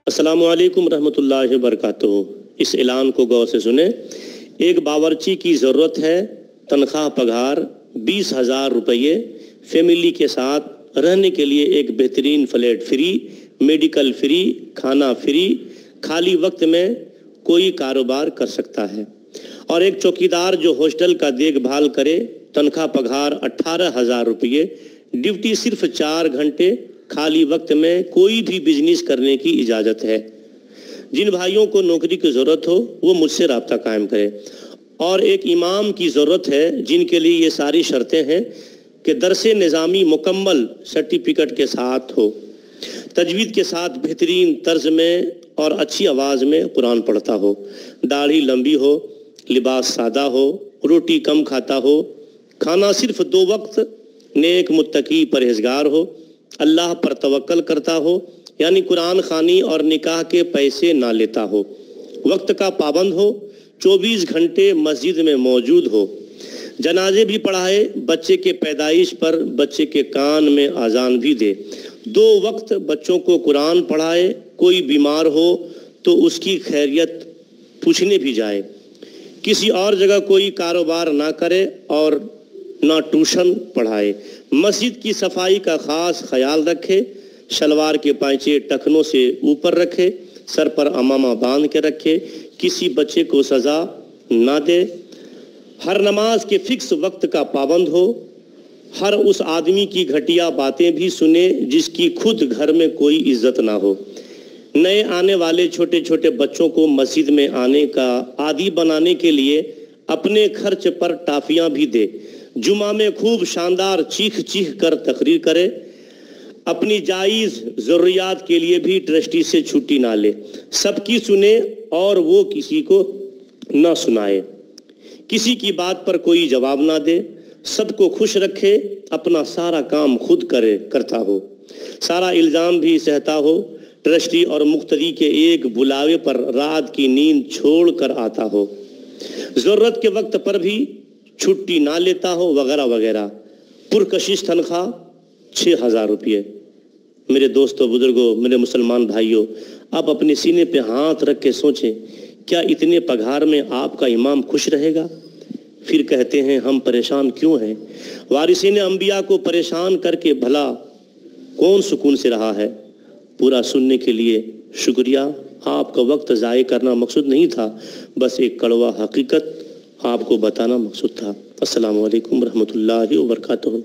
अस्सलामु अलैकुम रहमतुल्लाहि वबरकातुहू। इस ऐलान को गौर से सुने। एक बावर्ची की ज़रूरत है, तनख्वाह पगार 20,000 रुपये, फैमिली के साथ रहने के लिए एक बेहतरीन फ्लैट फ्री, मेडिकल फ्री, खाना फ्री, खाली वक्त में कोई कारोबार कर सकता है। और एक चौकीदार जो हॉस्टल का देखभाल करे, तनख्वाह पगार 18,000 रुपये, ड्यूटी सिर्फ 4 घंटे, खाली वक्त में कोई भी बिजनेस करने की इजाज़त है। जिन भाइयों को नौकरी की ज़रूरत हो वो मुझसे रब्ता कायम करें। और एक इमाम की ज़रूरत है जिनके लिए ये सारी शर्तें हैं कि दरसे निज़ामी मुकम्मल सर्टिफिकेट के साथ हो, तजवीद के साथ बेहतरीन तर्ज में और अच्छी आवाज़ में कुरान पढ़ता हो, दाढ़ी लंबी हो, लिबास सादा हो, रोटी कम खाता हो, खाना सिर्फ 2 वक्त, नेक मुत्तकी परहेजगार हो, अल्लाह पर तवक्कल करता हो, यानी कुरान खानी और निकाह के पैसे ना लेता हो, वक्त का पाबंद हो, 24 घंटे मस्जिद में मौजूद हो, जनाजे भी पढ़ाए, बच्चे के पैदाइश पर बच्चे के कान में अजान भी दे, 2 वक्त बच्चों को कुरान पढ़ाए, कोई बीमार हो तो उसकी खैरियत पूछने भी जाए, किसी और जगह कोई कारोबार ना करे और ना ट्यूशन पढ़ाए, मस्जिद की सफाई का ख़ास ख्याल रखे, शलवार के पांचे टखनों से ऊपर रखे, सर पर अमामा बांध के रखे, किसी बच्चे को सज़ा ना दे, हर नमाज के फिक्स वक्त का पाबंद हो, हर उस आदमी की घटिया बातें भी सुने जिसकी खुद घर में कोई इज्जत ना हो, नए आने वाले छोटे छोटे बच्चों को मस्जिद में आने का आदी बनाने के लिए अपने खर्च पर टाफियाँ भी दे, जुमा में खूब शानदार चीख चीख कर तकरीर करे, अपनी जायज़ ज़रूरियात के लिए भी ट्रस्टी से छुट्टी ना ले, सबकी सुने और वो किसी को ना सुनाए, किसी की बात पर कोई जवाब ना दे, सबको खुश रखे, अपना सारा काम खुद करता हो, सारा इल्ज़ाम भी सहता हो, ट्रस्टी और मुख्तदी के एक बुलावे पर रात की नींद छोड़ कर आता हो, ज़रूरत के वक्त पर भी छुट्टी ना लेता हो, वगैरह वगैरह। पुरकशिश तनख्वाह 6,000 रुपये। मेरे दोस्तों, बुजुर्गों, मेरे मुसलमान भाइयों, आप अपने सीने पे हाथ रख के सोचें, क्या इतने पगार में आपका इमाम खुश रहेगा? फिर कहते हैं हम परेशान क्यों हैं? वारिसीन अंबिया को परेशान करके भला कौन सुकून से रहा है? पूरा सुनने के लिए शुक्रिया। आपका वक्त ज़ाय करना मकसूद नहीं था, बस एक कड़वा हकीकत आपको बताना मकसूद था। अस्सलामु अलैकुम रहमतुल्लाहि व बरकातुहू।